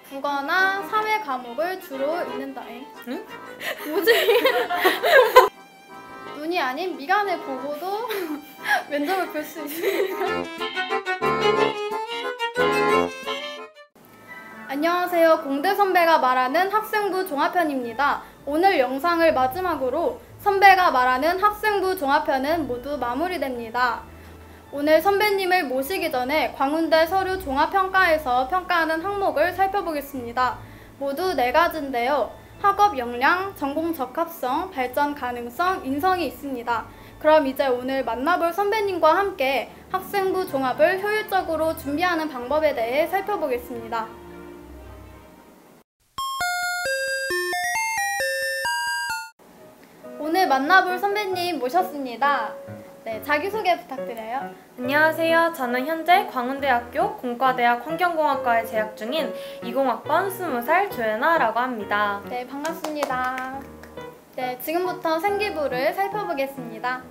국어나 사회 과목을 주로 읽는다. 응? 뭐지? 눈이 아닌 미간을 보고도 면접을 볼 수 있습니다. 안녕하세요. 공대 선배가 말하는 학생부 종합편입니다. 오늘 영상을 마지막으로 선배가 말하는 학생부 종합편은 모두 마무리됩니다. 오늘 선배님을 모시기 전에 광운대 서류 종합평가에서 평가하는 항목을 살펴보겠습니다. 모두 4가지인데요. 학업 역량, 전공 적합성, 발전 가능성, 인성이 있습니다. 그럼 이제 오늘 만나볼 선배님과 함께 학생부 종합을 효율적으로 준비하는 방법에 대해 살펴보겠습니다. 오늘 만나볼 선배님 모셨습니다. 네, 자기소개 부탁드려요. 안녕하세요. 저는 현재 광운대학교 공과대학 환경공학과에 재학 중인 20학번 20살 조연아라고 합니다. 네, 반갑습니다. 네, 지금부터 생기부를 살펴보겠습니다.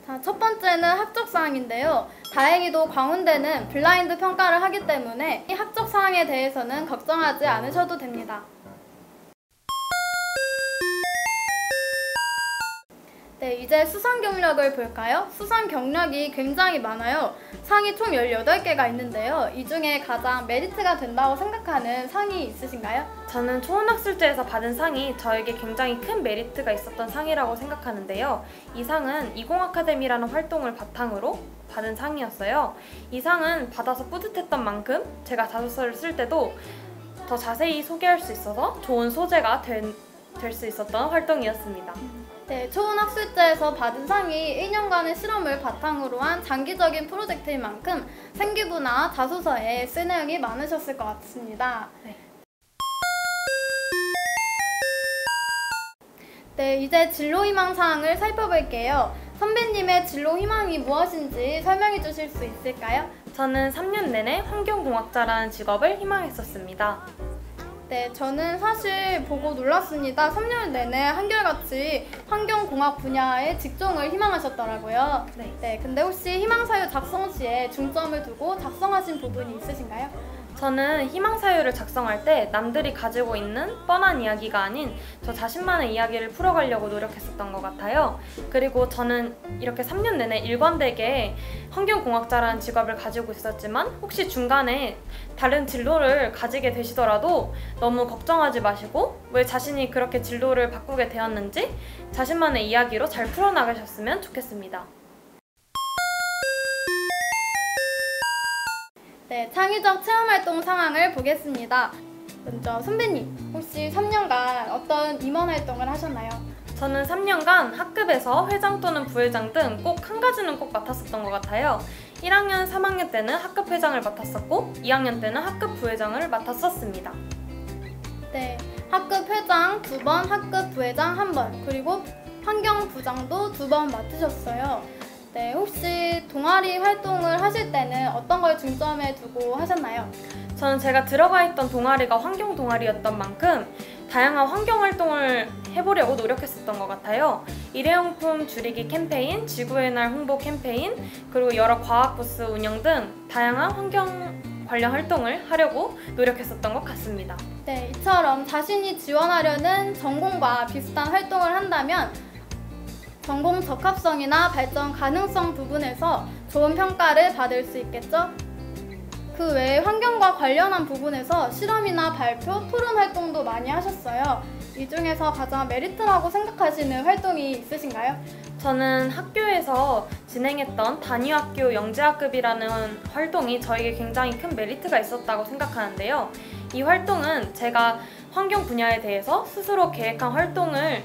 자, 첫 번째는 학적사항인데요. 다행히도 광운대는 블라인드 평가를 하기 때문에 이 학적사항에 대해서는 걱정하지 않으셔도 됩니다. 네, 이제 수상 경력을 볼까요? 수상 경력이 굉장히 많아요. 상이 총 18개가 있는데요. 이 중에 가장 메리트가 된다고 생각하는 상이 있으신가요? 저는 초원학술제에서 받은 상이 저에게 굉장히 큰 메리트가 있었던 상이라고 생각하는데요. 이 상은 20아카데미라는 활동을 바탕으로 받은 상이었어요. 이 상은 받아서 뿌듯했던 만큼 제가 자소서를 쓸 때도 더 자세히 소개할 수 있어서 좋은 소재가 될 수 있었던 활동이었습니다. 네, 초원학술제에서 받은 상이 1년간의 실험을 바탕으로 한 장기적인 프로젝트인 만큼 생기부나 자소서에 쓸 내용이 많으셨을 것 같습니다. 네, 이제 진로희망 사항을 살펴볼게요. 선배님의 진로희망이 무엇인지 설명해 주실 수 있을까요? 저는 3년 내내 환경공학자라는 직업을 희망했었습니다. 네, 저는 사실 보고 놀랐습니다. 3년 내내 한결같이 환경공학 분야의 직종을 희망하셨더라고요. 네, 근데 혹시 희망사유 작성 시에 중점을 두고 작성하신 부분이 있으신가요? 저는 희망사유를 작성할 때 남들이 가지고 있는 뻔한 이야기가 아닌 저 자신만의 이야기를 풀어가려고 노력했었던 것 같아요. 그리고 저는 이렇게 3년 내내 일관되게 환경공학자라는 직업을 가지고 있었지만 혹시 중간에 다른 진로를 가지게 되시더라도 너무 걱정하지 마시고 왜 자신이 그렇게 진로를 바꾸게 되었는지 자신만의 이야기로 잘 풀어나가셨으면 좋겠습니다. 네, 창의적 체험활동 상황을 보겠습니다. 먼저 선배님, 혹시 3년간 어떤 임원활동을 하셨나요? 저는 3년간 학급에서 회장 또는 부회장 등 꼭 한 가지는 꼭 맡았었던 것 같아요. 1학년, 3학년 때는 학급 회장을 맡았었고 2학년 때는 학급 부회장을 맡았었습니다. 네, 학급 회장 2번, 학급 부회장 1번, 그리고 환경부장도 2번 맡으셨어요. 네, 혹시 동아리 활동을 하실 때는 어떤 걸 중점에 두고 하셨나요? 저는 제가 들어가 있던 동아리가 환경 동아리였던 만큼 다양한 환경 활동을 해보려고 노력했었던 것 같아요. 일회용품 줄이기 캠페인, 지구의 날 홍보 캠페인, 그리고 여러 과학 부스 운영 등 다양한 환경 관련 활동을 하려고 노력했었던 것 같습니다. 네, 이처럼 자신이 지원하려는 전공과 비슷한 활동을 한다면 전공 적합성이나 발전 가능성 부분에서 좋은 평가를 받을 수 있겠죠? 그 외에 환경과 관련한 부분에서 실험이나 발표, 토론 활동도 많이 하셨어요. 이 중에서 가장 메리트라고 생각하시는 활동이 있으신가요? 저는 학교에서 진행했던 단위학교 영재학급이라는 활동이 저에게 굉장히 큰 메리트가 있었다고 생각하는데요. 이 활동은 제가 환경 분야에 대해서 스스로 계획한 활동을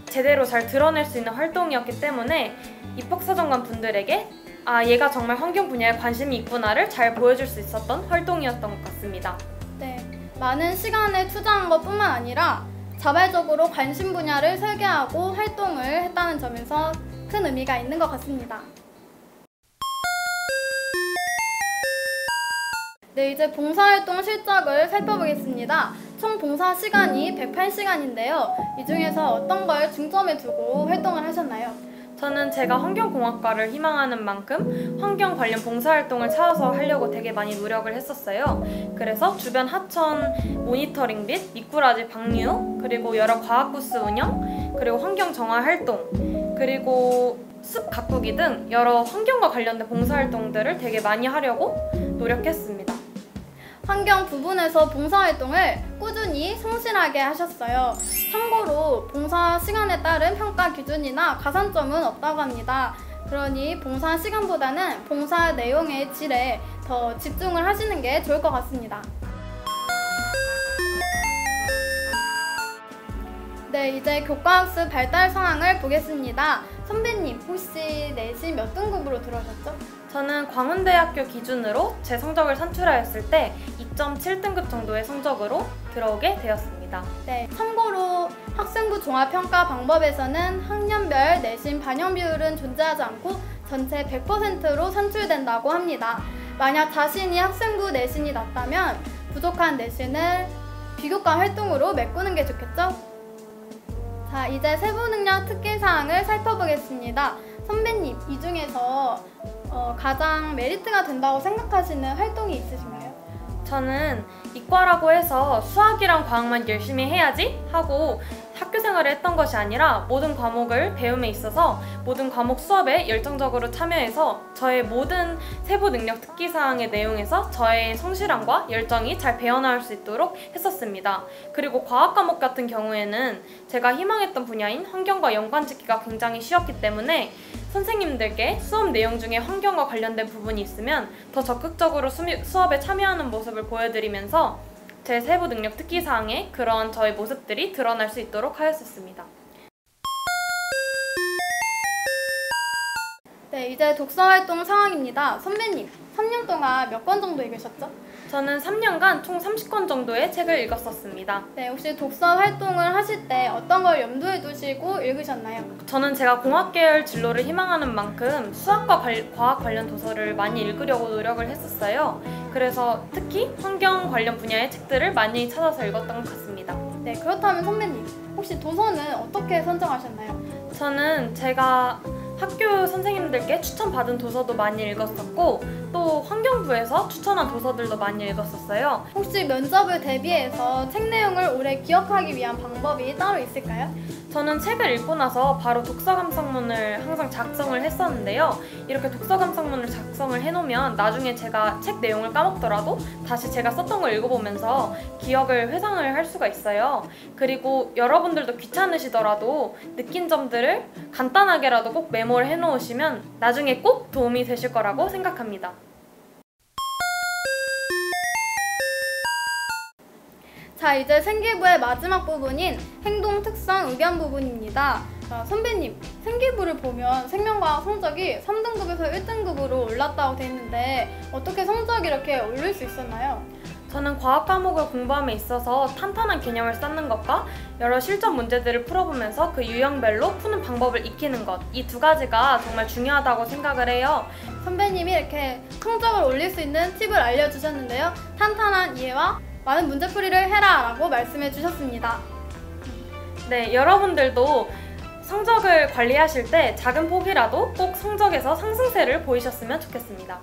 제대로 잘 드러낼 수 있는 활동이었기 때문에 입학사정관 분들에게 아, 얘가 정말 환경 분야에 관심이 있구나를 잘 보여줄 수 있었던 활동이었던 것 같습니다. 네, 많은 시간을 투자한 것뿐만 아니라 자발적으로 관심 분야를 설계하고 활동을 했다는 점에서 큰 의미가 있는 것 같습니다. 네, 이제 봉사활동 실적을 살펴보겠습니다. 총 봉사 시간이 108시간인데요. 이 중에서 어떤 걸 중점에 두고 활동을 하셨나요? 저는 제가 환경공학과를 희망하는 만큼 환경 관련 봉사활동을 찾아서 하려고 되게 많이 노력을 했었어요. 그래서 주변 하천 모니터링 및 미꾸라지 방류, 그리고 여러 과학부스 운영, 그리고 환경 정화 활동, 그리고 숲 가꾸기 등 여러 환경과 관련된 봉사활동들을 되게 많이 하려고 노력했습니다. 환경 부분에서 봉사활동을 꾸준히 성실하게 하셨어요. 참고로 봉사 시간에 따른 평가 기준이나 가산점은 없다고 합니다. 그러니 봉사 시간보다는 봉사 내용의 질에 더 집중을 하시는 게 좋을 것 같습니다. 네, 이제 교과학습 발달 상황을 보겠습니다. 선배님, 혹시 내신 몇 등급으로 들어오셨죠? 저는 광운대학교 기준으로 제 성적을 산출하였을 때 2.7등급 정도의 성적으로 들어오게 되었습니다. 네, 참고로 학생부 종합평가 방법에서는 학년별 내신 반영 비율은 존재하지 않고 전체 100%로 산출된다고 합니다. 만약 자신이 학생부 내신이 낮다면 부족한 내신을 비교과 활동으로 메꾸는 게 좋겠죠? 자, 이제 세부능력 특기사항을 살펴보겠습니다. 선배님, 이 중에서 가장 메리트가 된다고 생각하시는 활동이 있으신가요? 저는 이과라고 해서 수학이랑 과학만 열심히 해야지 하고 학교 생활을 했던 것이 아니라 모든 과목을 배움에 있어서 모든 과목 수업에 열정적으로 참여해서 저의 모든 세부 능력 특기사항의 내용에서 저의 성실함과 열정이 잘 배어나올 수 있도록 했었습니다. 그리고 과학 과목 같은 경우에는 제가 희망했던 분야인 환경과 연관짓기가 굉장히 쉬웠기 때문에 선생님들께 수업 내용 중에 환경과 관련된 부분이 있으면 더 적극적으로 수업에 참여하는 모습을 보여드리면서 제 세부 능력 특기사항에 그런 저의 모습들이 드러날 수 있도록 하였었습니다. 네, 이제 독서활동 상황입니다. 선배님, 3년 동안 몇 권 정도 읽으셨죠? 저는 3년간 총 30권 정도의 책을 읽었었습니다. 네, 혹시 독서 활동을 하실 때 어떤 걸 염두에 두시고 읽으셨나요? 저는 제가 공학계열 진로를 희망하는 만큼 수학과 과학 관련 도서를 많이 읽으려고 노력을 했었어요. 그래서 특히 환경 관련 분야의 책들을 많이 찾아서 읽었던 것 같습니다. 네, 그렇다면 선배님, 혹시 도서는 어떻게 선정하셨나요? 저는 제가 학교 선생님들께 추천받은 도서도 많이 읽었었고 또 환경부에서 추천한 도서들도 많이 읽었었어요. 혹시 면접을 대비해서 책 내용을 오래 기억하기 위한 방법이 따로 있을까요? 저는 책을 읽고 나서 바로 독서 감상문을 항상 작성을 했었는데요. 이렇게 독서 감상문을 작성을 해놓으면 나중에 제가 책 내용을 까먹더라도 다시 제가 썼던 걸 읽어보면서 기억을 회상을 할 수가 있어요. 그리고 여러분들도 귀찮으시더라도 느낀 점들을 간단하게라도 꼭 메모를 해놓으시면 나중에 꼭 도움이 되실 거라고 생각합니다. 자, 이제 생기부의 마지막 부분인 행동 특성 의견 부분입니다. 자, 선배님, 생기부를 보면 생명과학 성적이 3등급에서 1등급으로 올랐다고 돼 있는데 어떻게 성적이 이렇게 오를 수 있었나요? 저는 과학 과목을 공부함에 있어서 탄탄한 개념을 쌓는 것과 여러 실전 문제들을 풀어보면서 그 유형별로 푸는 방법을 익히는 것, 이 두 가지가 정말 중요하다고 생각을 해요. 선배님이 이렇게 성적을 올릴 수 있는 팁을 알려주셨는데요. 탄탄한 이해와 많은 문제풀이를 해라 라고 말씀해 주셨습니다. 네, 여러분들도 성적을 관리하실 때 작은 폭이라도 꼭 성적에서 상승세를 보이셨으면 좋겠습니다.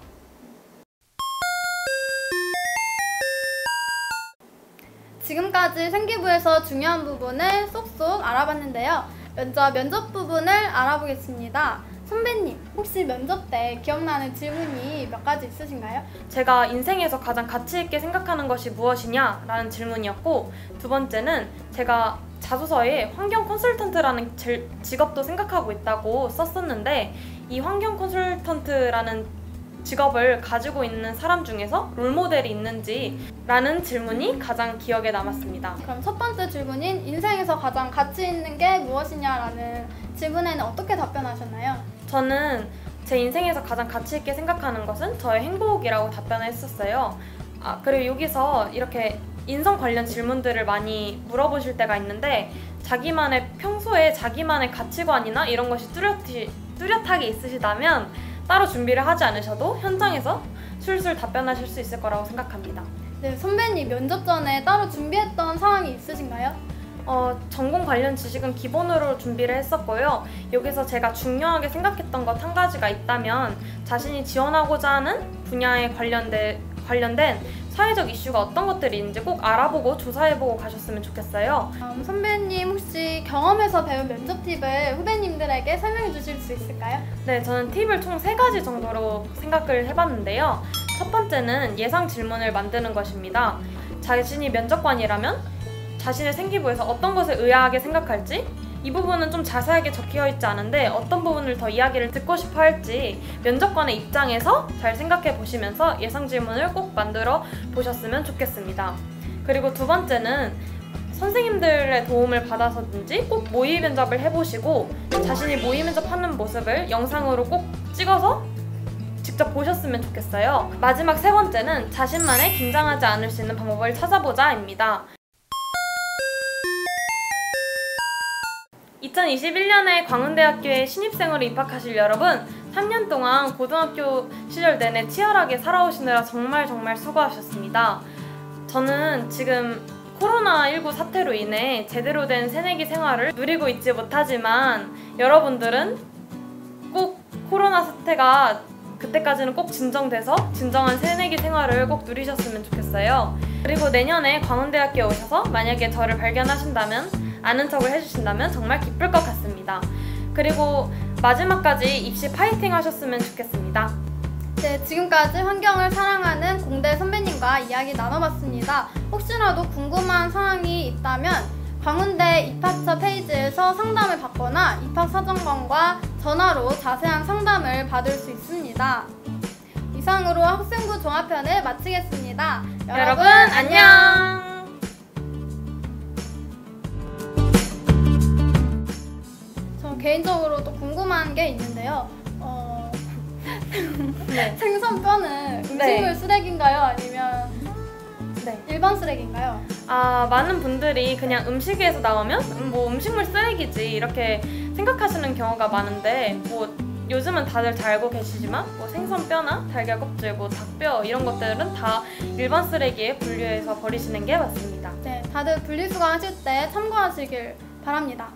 지금까지 생기부에서 중요한 부분을 쏙쏙 알아봤는데요. 먼저 면접 부분을 알아보겠습니다. 선배님, 혹시 면접 때 기억나는 질문이 몇 가지 있으신가요? 제가 인생에서 가장 가치 있게 생각하는 것이 무엇이냐? 라는 질문이었고, 두 번째는 제가 자소서에 환경 컨설턴트라는 직업도 생각하고 있다고 썼었는데, 이 환경 컨설턴트라는 직업을 가지고 있는 사람 중에서 롤모델이 있는지 라는 질문이 가장 기억에 남았습니다. 그럼 첫 번째 질문인 인생에서 가장 가치 있는 게 무엇이냐라는 질문에는 어떻게 답변하셨나요? 저는 제 인생에서 가장 가치 있게 생각하는 것은 저의 행복이라고 답변을 했었어요. 그리고 여기서 이렇게 인성 관련 질문들을 많이 물어보실 때가 있는데 평소에 자기만의 가치관이나 이런 것이 뚜렷하게 있으시다면 따로 준비를 하지 않으셔도 현장에서 술술 답변하실 수 있을 거라고 생각합니다. 네, 선배님 면접 전에 따로 준비했던 상황이 있으신가요? 전공 관련 지식은 기본으로 준비를 했었고요. 여기서 제가 중요하게 생각했던 것 한 가지가 있다면 자신이 지원하고자 하는 분야에 관련된 사회적 이슈가 어떤 것들이 있는지 꼭 알아보고 조사해보고 가셨으면 좋겠어요. 선배님 혹시 경험에서 배운 면접 팁을 후배님들에게 설명해 주실 수 있을까요? 네, 저는 팁을 총 3가지 정도로 생각을 해봤는데요. 첫 번째는 예상 질문을 만드는 것입니다. 자신이 면접관이라면 자신의 생기부에서 어떤 것을 의아하게 생각할지, 이 부분은 좀 자세하게 적혀있지 않은데 어떤 부분을 더 이야기를 듣고 싶어 할지 면접관의 입장에서 잘 생각해 보시면서 예상 질문을 꼭 만들어 보셨으면 좋겠습니다. 그리고 두 번째는 선생님들의 도움을 받아서든지 꼭 모의 면접을 해보시고 자신이 모의 면접하는 모습을 영상으로 꼭 찍어서 직접 보셨으면 좋겠어요. 마지막 세 번째는 자신만의 긴장하지 않을 수 있는 방법을 찾아보자입니다. 2021년에 광운대학교에 신입생으로 입학하실 여러분, 3년 동안 고등학교 시절 내내 치열하게 살아오시느라 정말 수고하셨습니다. 저는 지금 코로나19 사태로 인해 제대로 된 새내기 생활을 누리고 있지 못하지만 여러분들은 꼭 코로나 사태가 그때까지는 꼭 진정돼서 진정한 새내기 생활을 꼭 누리셨으면 좋겠어요. 그리고 내년에 광운대학교에 오셔서 만약에 저를 발견하신다면 아는 척을 해주신다면 정말 기쁠 것 같습니다. 그리고 마지막까지 입시 파이팅 하셨으면 좋겠습니다. 네, 지금까지 환경을 사랑하는 공대 선배님과 이야기 나눠봤습니다. 혹시라도 궁금한 사항이 있다면 광운대 입학처 페이지에서 상담을 받거나 입학사정관과 전화로 자세한 상담을 받을 수 있습니다. 이상으로 학생부 종합편을 마치겠습니다. 여러분 안녕! 개인적으로 또 궁금한 게 있는데요. 네. 생선뼈는 음식물 네. 쓰레기인가요? 아니면 네. 일반 쓰레기인가요? 많은 분들이 그냥 음식에서 나오면 뭐 음식물 쓰레기지 이렇게 생각하시는 경우가 많은데 뭐 요즘은 다들 잘 알고 계시지만 뭐 생선뼈나 달걀 껍질, 뭐 닭뼈 이런 것들은 다 일반 쓰레기에 분류해서 버리시는 게 맞습니다. 네, 다들 분리수거 하실 때 참고하시길 바랍니다.